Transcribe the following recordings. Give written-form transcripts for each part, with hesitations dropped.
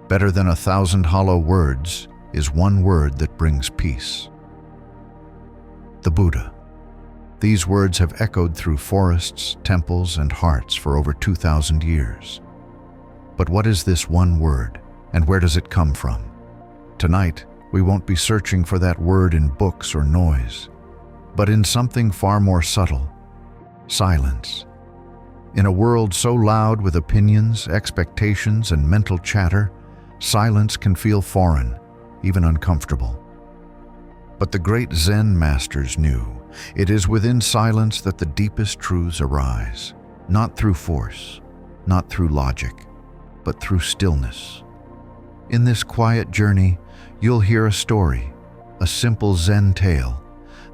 Better than 1,000 hollow words is one word that brings peace. The Buddha. These words have echoed through forests, temples, and hearts for over 2,000 years. But what is this one word, and where does it come from? Tonight, we won't be searching for that word in books or noise, but in something far more subtle: silence. In a world so loud with opinions, expectations, and mental chatter, silence can feel foreign, even uncomfortable. But the great Zen masters knew it is within silence that the deepest truths arise, not through force, not through logic, but through stillness. In this quiet journey, you'll hear a story, a simple Zen tale,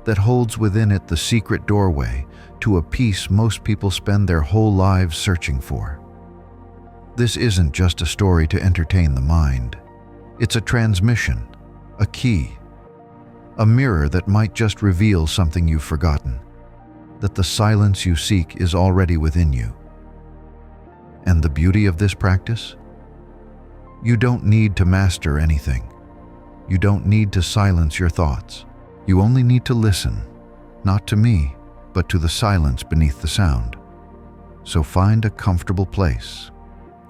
that holds within it the secret doorway to a peace most people spend their whole lives searching for. This isn't just a story to entertain the mind. It's a transmission, a key, a mirror that might just reveal something you've forgotten, that the silence you seek is already within you. And the beauty of this practice? You don't need to master anything. You don't need to silence your thoughts. You only need to listen, not to me, but to the silence beneath the sound. So find a comfortable place.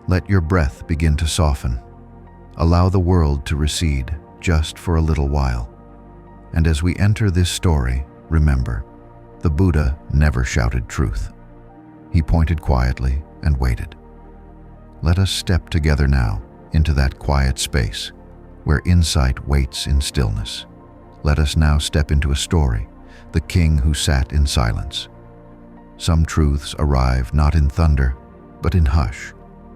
Let your breath begin to soften. Allow the world to recede just for a little while. And as we enter this story, remember, the Buddha never shouted truth. He pointed quietly and waited. Let us step together now into that quiet space where insight waits in stillness. Let us now step into a story, the king who sat in silence. Some truths arrive not in thunder, but in hush,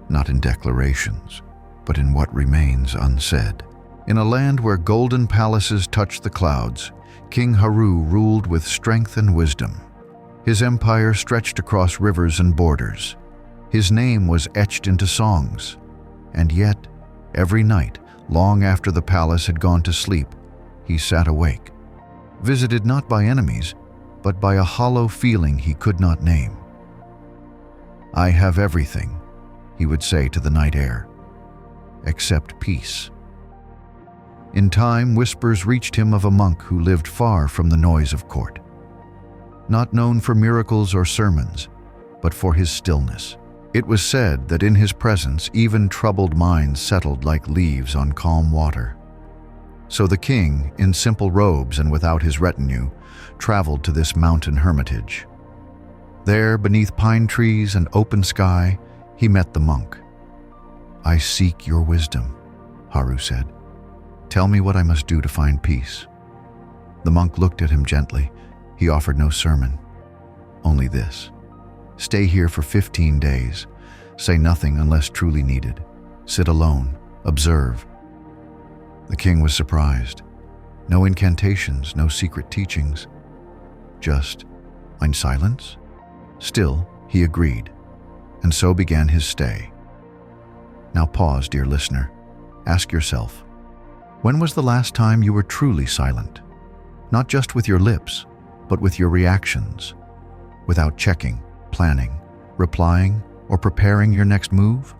not in declarations, but in what remains unsaid. In a land where golden palaces touched the clouds, King Haru ruled with strength and wisdom. His empire stretched across rivers and borders. His name was etched into songs. And yet, every night, long after the palace had gone to sleep, he sat awake, visited not by enemies, but by a hollow feeling he could not name. "I have everything," he would say to the night air, "except peace." In time, whispers reached him of a monk who lived far from the noise of court, not known for miracles or sermons, but for his stillness. It was said that in his presence even troubled minds settled like leaves on calm water. So the king, in simple robes and without his retinue, traveled to this mountain hermitage. There, beneath pine trees and open sky, he met the monk. "I seek your wisdom," Haru said. "Tell me what I must do to find peace." The monk looked at him gently. He offered no sermon, only this: "Stay here for 15 days. Say nothing unless truly needed. Sit alone. Observe." The king was surprised. No incantations, no secret teachings. Just in silence? Still, he agreed, and so began his stay. Now pause, dear listener. Ask yourself, when was the last time you were truly silent? Not just with your lips, but with your reactions, without checking, planning, replying, or preparing your next move?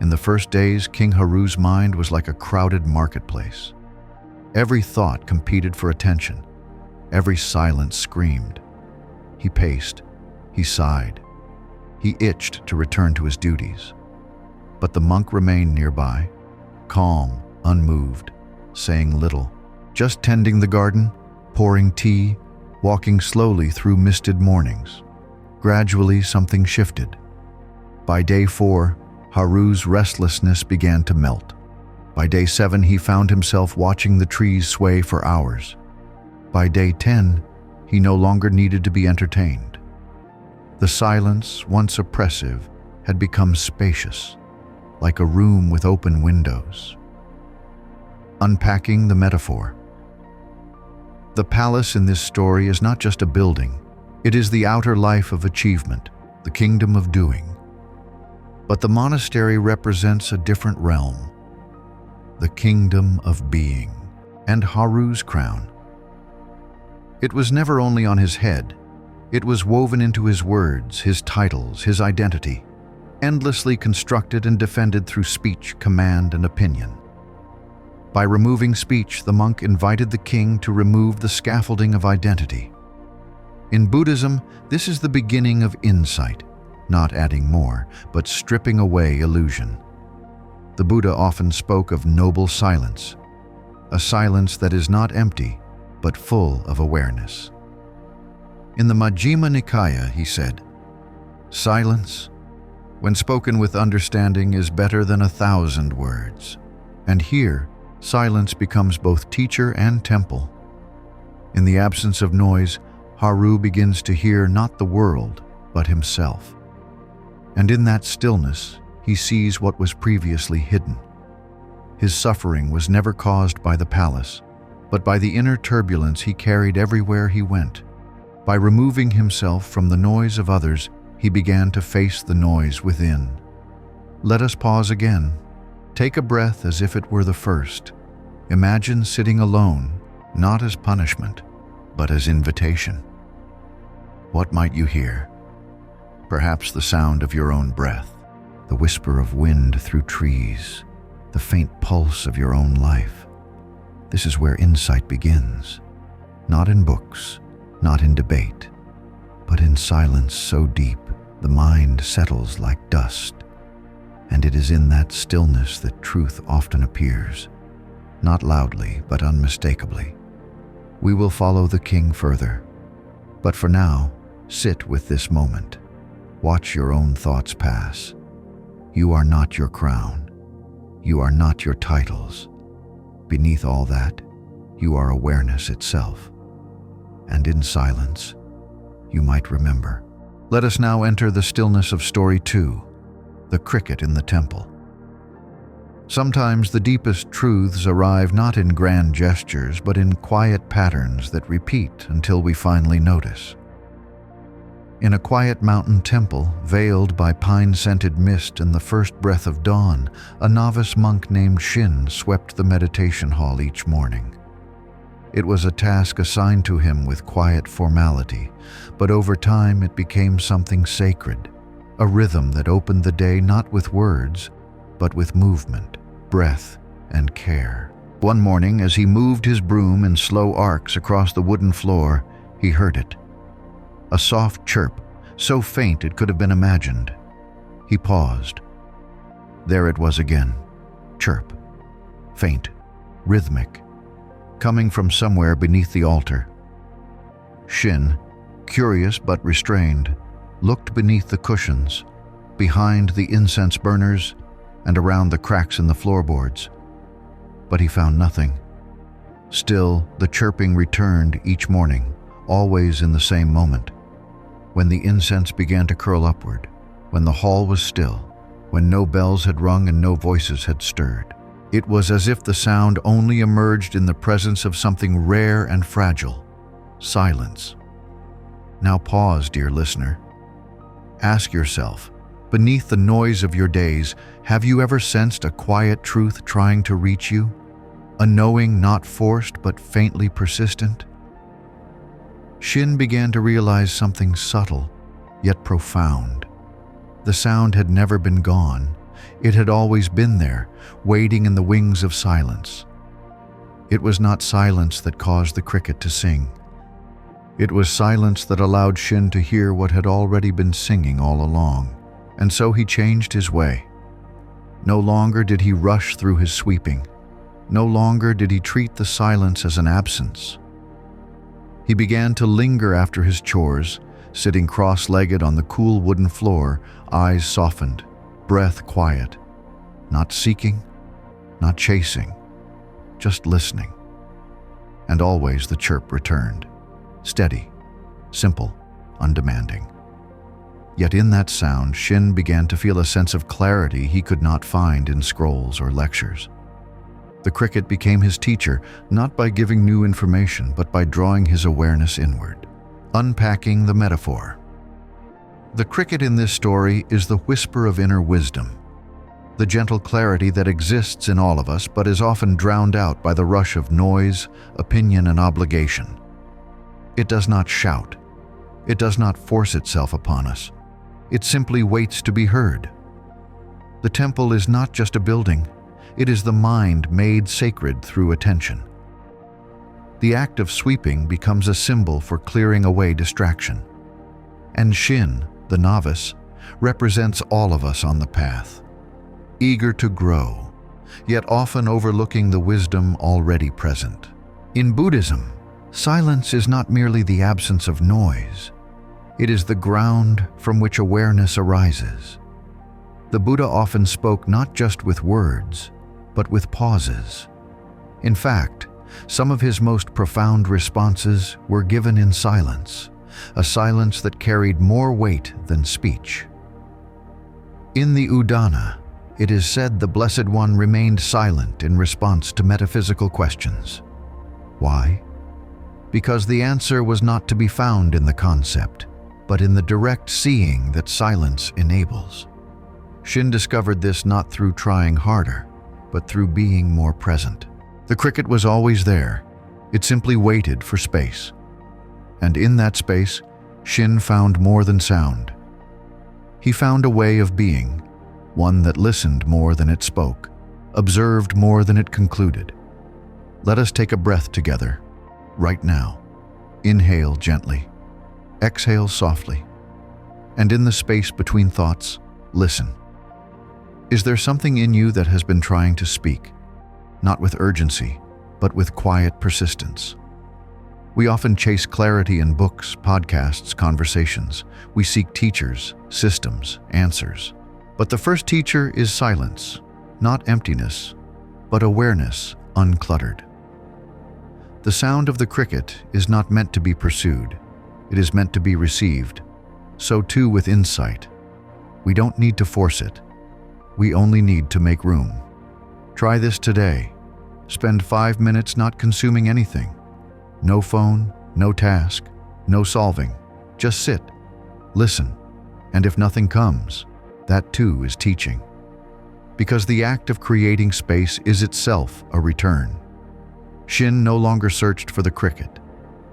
In the first days, King Haru's mind was like a crowded marketplace. Every thought competed for attention. Every silence screamed. He paced. He sighed. He itched to return to his duties. But the monk remained nearby, calm, unmoved, saying little, just tending the garden, pouring tea, walking slowly through misted mornings. Gradually, something shifted. By day 4, Haru's restlessness began to melt. By day 7, he found himself watching the trees sway for hours. By day 10, he no longer needed to be entertained. The silence, once oppressive, had become spacious, like a room with open windows. Unpacking the metaphor. The palace in this story is not just a building. It is the outer life of achievement, the kingdom of doing. But the monastery represents a different realm, the kingdom of being, and Haru's crown. It was never only on his head. It was woven into his words, his titles, his identity. endlessly constructed and defended through speech, command, and opinion. By removing speech, the monk invited the king to remove the scaffolding of identity. In Buddhism, this is the beginning of insight, not adding more, but stripping away illusion. The Buddha often spoke of noble silence, a silence that is not empty, but full of awareness. In the Majjhima Nikaya, he said, "Silence, when spoken with understanding, is better than 1,000 words." And here, silence becomes both teacher and temple. In the absence of noise, Haru begins to hear not the world, but himself. And in that stillness, he sees what was previously hidden. His suffering was never caused by the palace, but by the inner turbulence he carried everywhere he went. By removing himself from the noise of others, he began to face the noise within. Let us pause again. Take a breath as if it were the first. Imagine sitting alone, not as punishment, but as invitation. What might you hear? Perhaps the sound of your own breath, the whisper of wind through trees, the faint pulse of your own life. This is where insight begins, not in books, not in debate, but in silence so deep the mind settles like dust. And it is in that stillness that truth often appears, not loudly but unmistakably. We will follow the king further, but for now, sit with this moment. Watch your own thoughts pass. You are not your crown. You are not your titles. Beneath all that, you are awareness itself. And in silence, you might remember. Let us now enter the stillness of story 2, the cricket in the temple. Sometimes the deepest truths arrive not in grand gestures, but in quiet patterns that repeat until we finally notice. In a quiet mountain temple, veiled by pine-scented mist and the first breath of dawn, a novice monk named Shin swept the meditation hall each morning. It was a task assigned to him with quiet formality, but over time it became something sacred, a rhythm that opened the day not with words, but with movement, breath, and care. One morning, as he moved his broom in slow arcs across the wooden floor, he heard it. A soft chirp, so faint it could have been imagined. He paused. There it was again. Chirp. Faint. Rhythmic. Coming from somewhere beneath the altar. Shin, curious but restrained, looked beneath the cushions, behind the incense burners, and around the cracks in the floorboards. But he found nothing. Still, the chirping returned each morning, always in the same moment. When the incense began to curl upward, when the hall was still, when no bells had rung and no voices had stirred. It was as if the sound only emerged in the presence of something rare and fragile, silence. Now pause, dear listener. Ask yourself, beneath the noise of your days, have you ever sensed a quiet truth trying to reach you? A knowing not forced but faintly persistent? Shin began to realize something subtle, yet profound. The sound had never been gone. It had always been there, waiting in the wings of silence. It was not silence that caused the cricket to sing. It was silence that allowed Shin to hear what had already been singing all along. And so he changed his way. No longer did he rush through his sweeping. No longer did he treat the silence as an absence. He began to linger after his chores, sitting cross-legged on the cool wooden floor, eyes softened, breath quiet, not seeking, not chasing, just listening. And always the chirp returned, steady, simple, undemanding. Yet in that sound, Shin began to feel a sense of clarity he could not find in scrolls or lectures. The cricket became his teacher, not by giving new information, but by drawing his awareness inward. Unpacking the metaphor. The cricket in this story is the whisper of inner wisdom, the gentle clarity that exists in all of us but is often drowned out by the rush of noise, opinion, and obligation. It does not shout. It does not force itself upon us. It simply waits to be heard. The temple is not just a building, it is the mind made sacred through attention. The act of sweeping becomes a symbol for clearing away distraction. And Shin, the novice, represents all of us on the path, eager to grow, yet often overlooking the wisdom already present. In Buddhism, silence is not merely the absence of noise, it is the ground from which awareness arises. The Buddha often spoke not just with words, but with pauses. In fact, some of his most profound responses were given in silence, a silence that carried more weight than speech. In the Udana, it is said the Blessed One remained silent in response to metaphysical questions. Why? Because the answer was not to be found in the concept, but in the direct seeing that silence enables. Shin discovered this not through trying harder, but through being more present. The cricket was always there. It simply waited for space. And in that space, Shin found more than sound. He found a way of being, one that listened more than it spoke, observed more than it concluded. Let us take a breath together, right now. Inhale gently. Exhale softly. And in the space between thoughts, listen. Is there something in you that has been trying to speak, not with urgency, but with quiet persistence? We often chase clarity in books, podcasts, conversations. We seek teachers, systems, answers. But the first teacher is silence, not emptiness, but awareness uncluttered. The sound of the cricket is not meant to be pursued. It is meant to be received. So too with insight. We don't need to force it. We only need to make room. Try this today. Spend 5 minutes not consuming anything. No phone, no task, no solving. Just sit, listen, and if nothing comes, that too is teaching. Because the act of creating space is itself a return. Shin no longer searched for the cricket.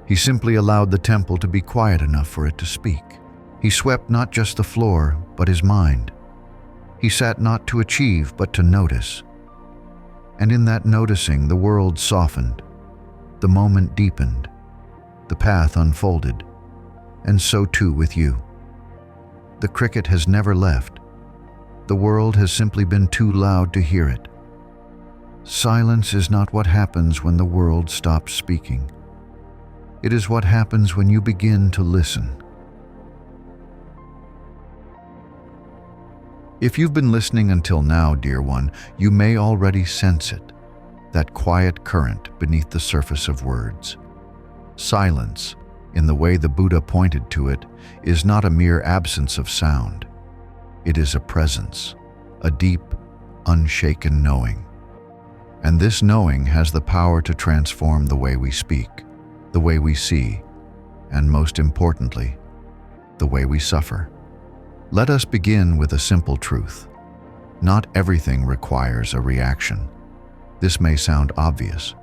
He simply allowed the temple to be quiet enough for it to speak. He swept not just the floor, but his mind. He sat not to achieve, but to notice. And in that noticing, the world softened, the moment deepened, the path unfolded, and so too with you. The cricket has never left. The world has simply been too loud to hear it. Silence is not what happens when the world stops speaking. It is what happens when you begin to listen. If you've been listening until now, dear one, you may already sense it, that quiet current beneath the surface of words. Silence, in the way the Buddha pointed to it, is not a mere absence of sound. It is a presence, a deep, unshaken knowing. And this knowing has the power to transform the way we speak, the way we see, and most importantly, the way we suffer. Let us begin with a simple truth. Not everything requires a reaction. This may sound obvious,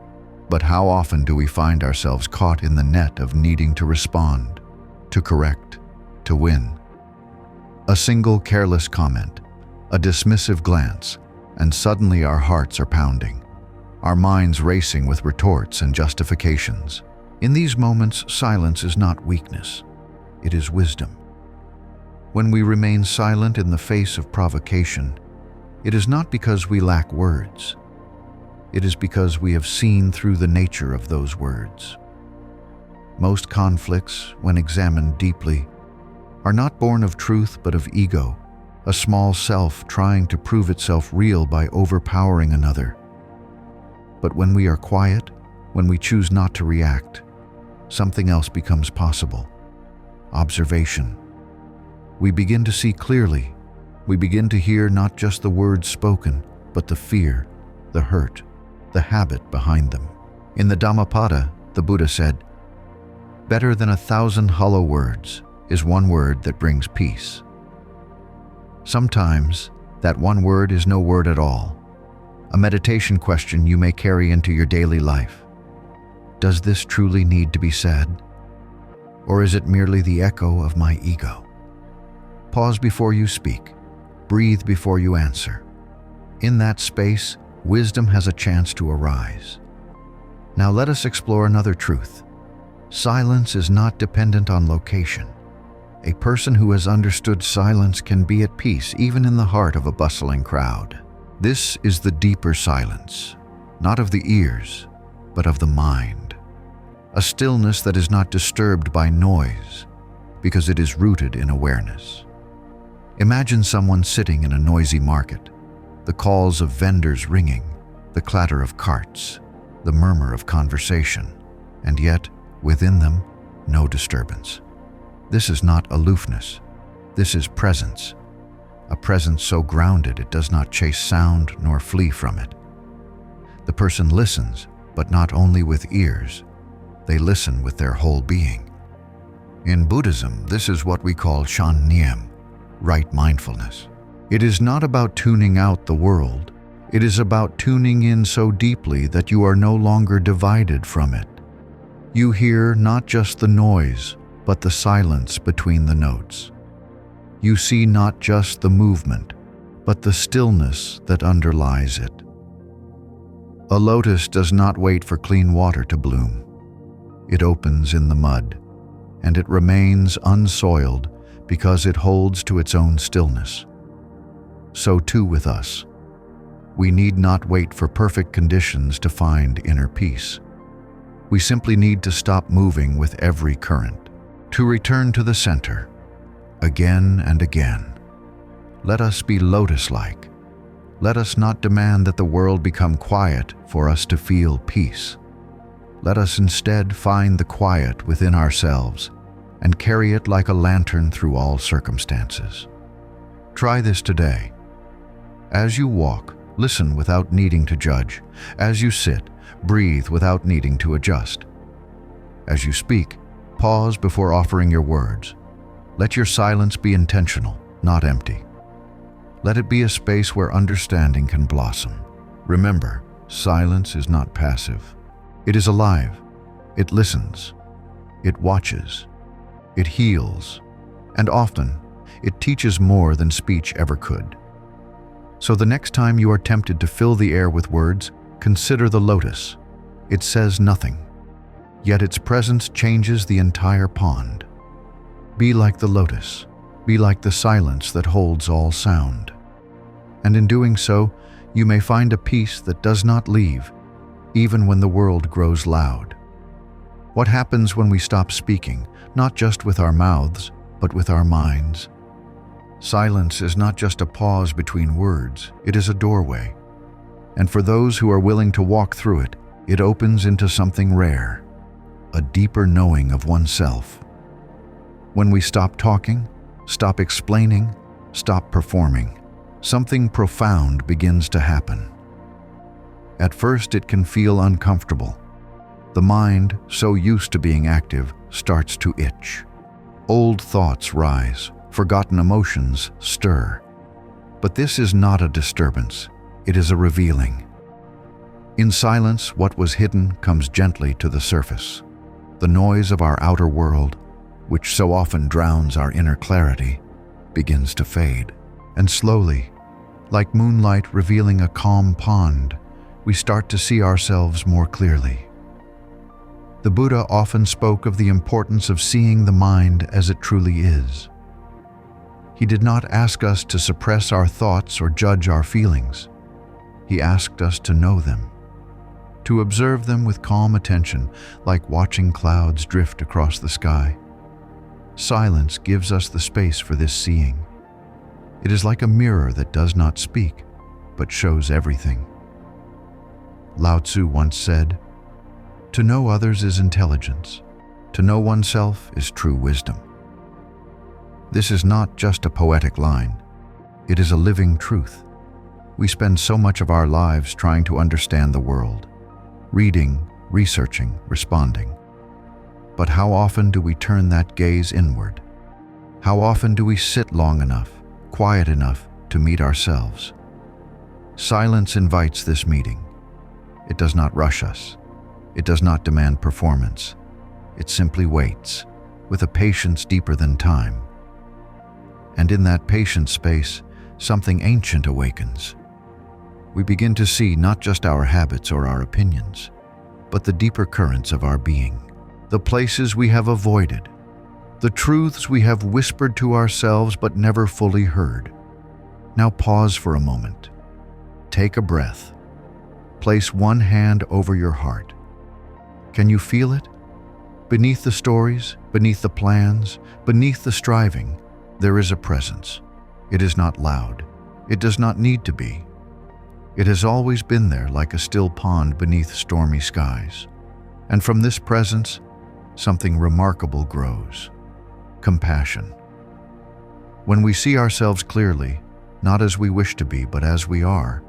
but how often do we find ourselves caught in the net of needing to respond, to correct, to win? A single careless comment, a dismissive glance, and suddenly our hearts are pounding, our minds racing with retorts and justifications. In these moments, silence is not weakness, it is wisdom. When we remain silent in the face of provocation, it is not because we lack words. It is because we have seen through the nature of those words. Most conflicts, when examined deeply, are not born of truth but of ego, a small self trying to prove itself real by overpowering another. But when we are quiet, when we choose not to react, something else becomes possible. Observation. We begin to see clearly. We begin to hear not just the words spoken, but the fear, the hurt, the habit behind them. In the Dhammapada, the Buddha said, "Better than 1,000 hollow words is one word that brings peace." Sometimes, that one word is no word at all. A meditation question you may carry into your daily life. Does this truly need to be said? Or is it merely the echo of my ego? Pause before you speak. Breathe before you answer. In that space, wisdom has a chance to arise. Now let us explore another truth. Silence is not dependent on location. A person who has understood silence can be at peace even in the heart of a bustling crowd. This is the deeper silence, not of the ears, but of the mind. A stillness that is not disturbed by noise, because it is rooted in awareness. Imagine someone sitting in a noisy market, the calls of vendors ringing, the clatter of carts, the murmur of conversation, and yet, within them, no disturbance. This is not aloofness. This is presence. A presence so grounded it does not chase sound nor flee from it. The person listens, but not only with ears. They listen with their whole being. In Buddhism, this is what we call shan niem, right mindfulness. It is not about tuning out the world. It is about tuning in so deeply that you are no longer divided from it. You hear not just the noise, but the silence between the notes. You see not just the movement, but the stillness that underlies it. A lotus does not wait for clean water to bloom. It opens in the mud, and it remains unsoiled because it holds to its own stillness. So too with us. We need not wait for perfect conditions to find inner peace. We simply need to stop moving with every current, to return to the center, again and again. Let us be lotus-like. Let us not demand that the world become quiet for us to feel peace. Let us instead find the quiet within ourselves and carry it like a lantern through all circumstances. Try this today. As you walk, listen without needing to judge. As you sit, breathe without needing to adjust. As you speak, pause before offering your words. Let your silence be intentional, not empty. Let it be a space where understanding can blossom. Remember, silence is not passive. It is alive. It listens. It watches. It heals. And often, it teaches more than speech ever could. So the next time you are tempted to fill the air with words, consider the lotus. It says nothing, yet its presence changes the entire pond. Be like the lotus. Be like the silence that holds all sound. And in doing so, you may find a peace that does not leave, even when the world grows loud. What happens when we stop speaking, not just with our mouths, but with our minds? Silence is not just a pause between words, it is a doorway. And for those who are willing to walk through it, it opens into something rare, a deeper knowing of oneself. When we stop talking, stop explaining, stop performing, something profound begins to happen. At first, it can feel uncomfortable. The mind, so used to being active, starts to itch. Old thoughts rise, forgotten emotions stir. But this is not a disturbance, it is a revealing. In silence, what was hidden comes gently to the surface. The noise of our outer world, which so often drowns our inner clarity, begins to fade. And slowly, like moonlight revealing a calm pond, we start to see ourselves more clearly. The Buddha often spoke of the importance of seeing the mind as it truly is. He did not ask us to suppress our thoughts or judge our feelings. He asked us to know them, to observe them with calm attention, like watching clouds drift across the sky. Silence gives us the space for this seeing. It is like a mirror that does not speak, but shows everything. Lao Tzu once said, "To know others is intelligence. To know oneself is true wisdom." This is not just a poetic line. It is a living truth. We spend so much of our lives trying to understand the world, reading, researching, responding. But how often do we turn that gaze inward? How often do we sit long enough, quiet enough to meet ourselves? Silence invites this meeting. It does not rush us. It does not demand performance. It simply waits, with a patience deeper than time. And in that patient space, something ancient awakens. We begin to see not just our habits or our opinions, but the deeper currents of our being, the places we have avoided, the truths we have whispered to ourselves but never fully heard. Now pause for a moment. Take a breath. Place one hand over your heart. Can you feel it? Beneath the stories, beneath the plans, beneath the striving, there is a presence. It is not loud. It does not need to be. It has always been there like a still pond beneath stormy skies. And from this presence, something remarkable grows. Compassion. When we see ourselves clearly, not as we wish to be, but as we are,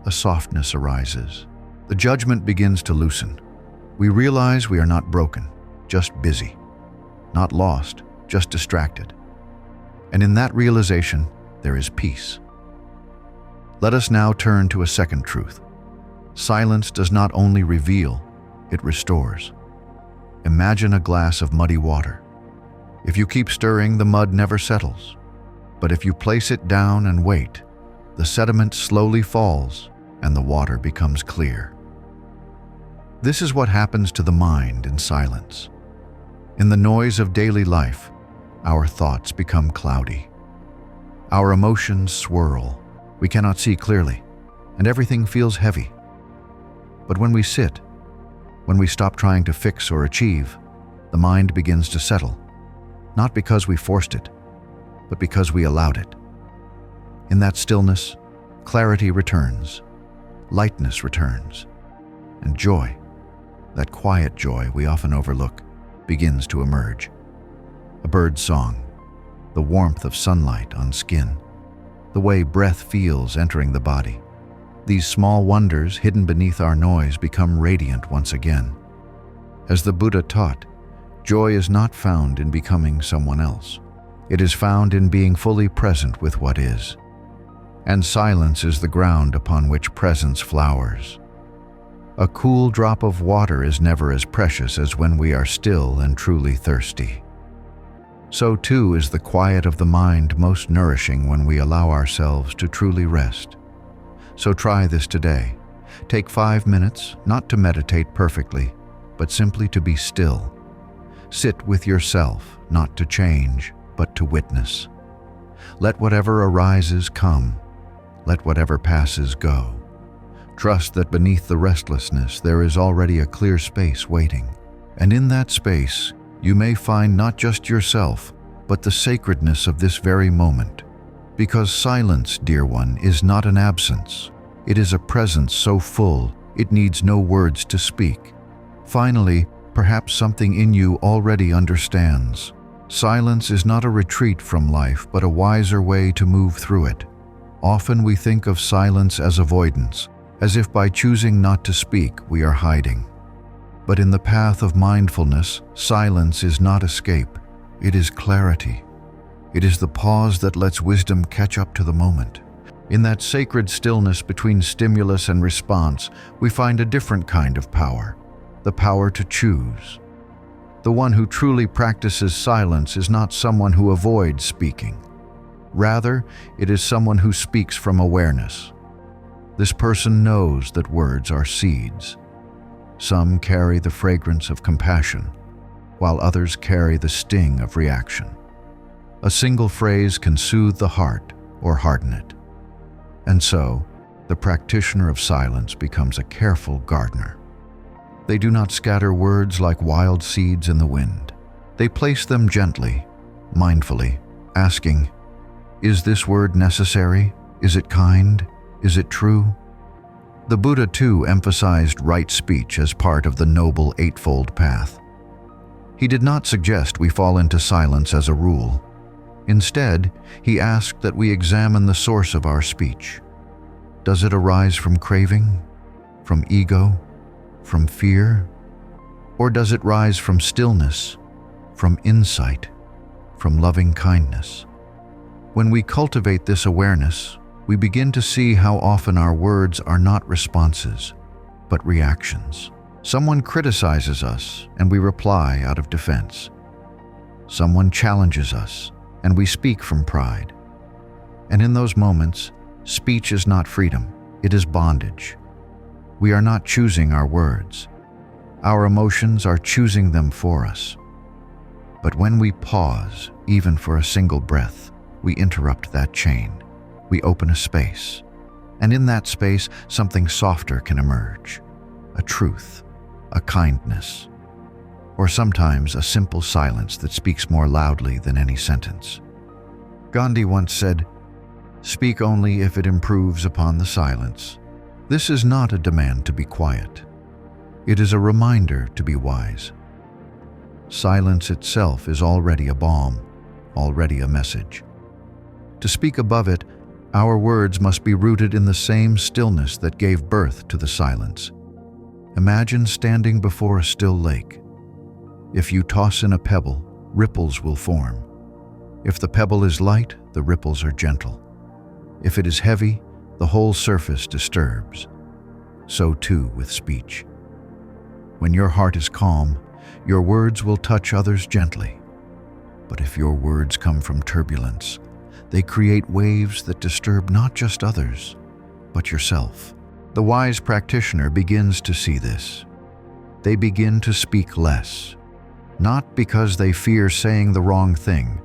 a softness arises. The judgment begins to loosen. We realize we are not broken, just busy. Not lost, just distracted. And in that realization, there is peace. Let us now turn to a second truth. Silence does not only reveal, it restores. Imagine a glass of muddy water. If you keep stirring, the mud never settles. But if you place it down and wait, the sediment slowly falls and the water becomes clear. This is what happens to the mind in silence. In the noise of daily life, our thoughts become cloudy. Our emotions swirl. We cannot see clearly, and everything feels heavy. But when we sit, when we stop trying to fix or achieve, the mind begins to settle, not because we forced it, but because we allowed it. In that stillness, clarity returns, lightness returns, and joy, that quiet joy we often overlook, begins to emerge. A bird's song, the warmth of sunlight on skin, the way breath feels entering the body. These small wonders hidden beneath our noise become radiant once again. As the Buddha taught, joy is not found in becoming someone else. It is found in being fully present with what is. And silence is the ground upon which presence flowers. A cool drop of water is never as precious as when we are still and truly thirsty. So too is the quiet of the mind most nourishing when we allow ourselves to truly rest. So try this today. Take 5 minutes, not to meditate perfectly, but simply to be still. Sit with yourself, not to change, but to witness. Let whatever arises come. Let whatever passes go. Trust that beneath the restlessness there is already a clear space waiting. And in that space, you may find not just yourself, but the sacredness of this very moment. Because silence, dear one, is not an absence. It is a presence so full, it needs no words to speak. Finally, perhaps something in you already understands. Silence is not a retreat from life, but a wiser way to move through it. Often we think of silence as avoidance, as if by choosing not to speak, we are hiding. But in the path of mindfulness, silence is not escape, it is clarity. It is the pause that lets wisdom catch up to the moment. In that sacred stillness between stimulus and response, we find a different kind of power, the power to choose. The one who truly practices silence is not someone who avoids speaking. Rather, it is someone who speaks from awareness. This person knows that words are seeds. Some carry the fragrance of compassion, while others carry the sting of reaction. A single phrase can soothe the heart or harden it. And so, the practitioner of silence becomes a careful gardener. They do not scatter words like wild seeds in the wind. They place them gently, mindfully, asking, "Is this word necessary? Is it kind? Is it true?" The Buddha too emphasized right speech as part of the Noble Eightfold Path. He did not suggest we fall into silence as a rule. Instead, he asked that we examine the source of our speech. Does it arise from craving, from ego, from fear? Or does it rise from stillness, from insight, from loving kindness? When we cultivate this awareness, we begin to see how often our words are not responses, but reactions. Someone criticizes us, and we reply out of defense. Someone challenges us, and we speak from pride. And in those moments, speech is not freedom, it is bondage. We are not choosing our words. Our emotions are choosing them for us. But when we pause, even for a single breath, we interrupt that chain. We open a space. And in that space, something softer can emerge. A truth, a kindness, or sometimes a simple silence that speaks more loudly than any sentence. Gandhi once said, "Speak only if it improves upon the silence." This is not a demand to be quiet. It is a reminder to be wise. Silence itself is already a balm, already a message. To speak above it, our words must be rooted in the same stillness that gave birth to the silence. Imagine standing before a still lake. If you toss in a pebble, ripples will form. If the pebble is light, the ripples are gentle. If it is heavy, the whole surface disturbs. So too with speech. When your heart is calm, your words will touch others gently. But if your words come from turbulence, they create waves that disturb not just others, but yourself. The wise practitioner begins to see this. They begin to speak less, not because they fear saying the wrong thing,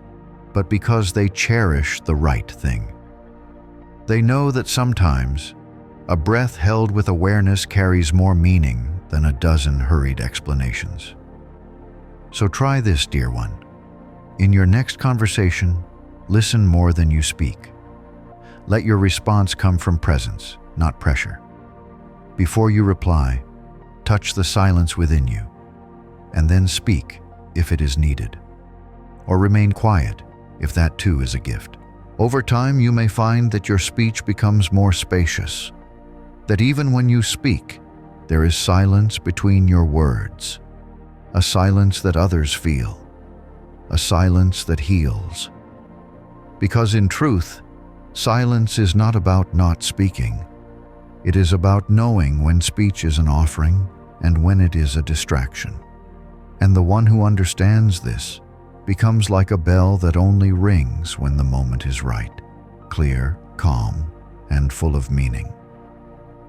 but because they cherish the right thing. They know that sometimes a breath held with awareness carries more meaning than a dozen hurried explanations. So try this, dear one. In your next conversation, listen more than you speak. Let your response come from presence, not pressure. Before you reply, touch the silence within you, and then speak if it is needed. Or remain quiet if that too is a gift. Over time, you may find that your speech becomes more spacious, that even when you speak, there is silence between your words, a silence that others feel, a silence that heals. Because in truth, silence is not about not speaking. It is about knowing when speech is an offering and when it is a distraction. And the one who understands this becomes like a bell that only rings when the moment is right, clear, calm, and full of meaning.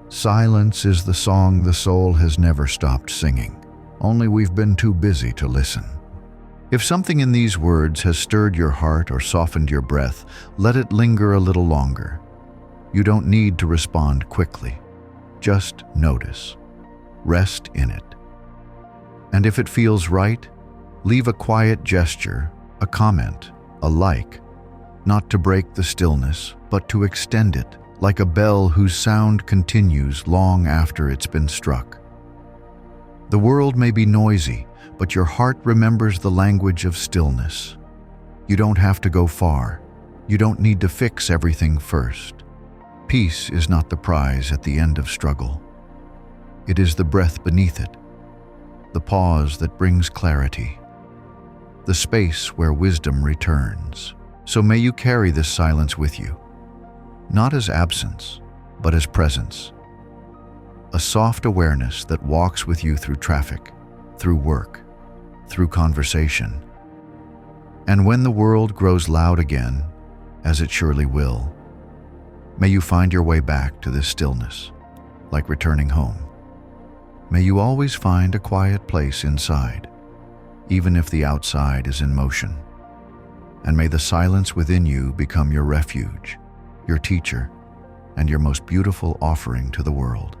Silence is the song the soul has never stopped singing, only we've been too busy to listen. If something in these words has stirred your heart or softened your breath, let it linger a little longer. You don't need to respond quickly. Just notice. Rest in it. And if it feels right, leave a quiet gesture, a comment, a like, not to break the stillness, but to extend it, like a bell whose sound continues long after it's been struck. The world may be noisy, but your heart remembers the language of stillness. You don't have to go far. You don't need to fix everything first. Peace is not the prize at the end of struggle. It is the breath beneath it, the pause that brings clarity, the space where wisdom returns. So may you carry this silence with you, not as absence, but as presence. A soft awareness that walks with you through traffic, through work, through conversation. And when the world grows loud again, as it surely will, may you find your way back to this stillness, like returning home. May you always find a quiet place inside, even if the outside is in motion. And may the silence within you become your refuge, your teacher, and your most beautiful offering to the world.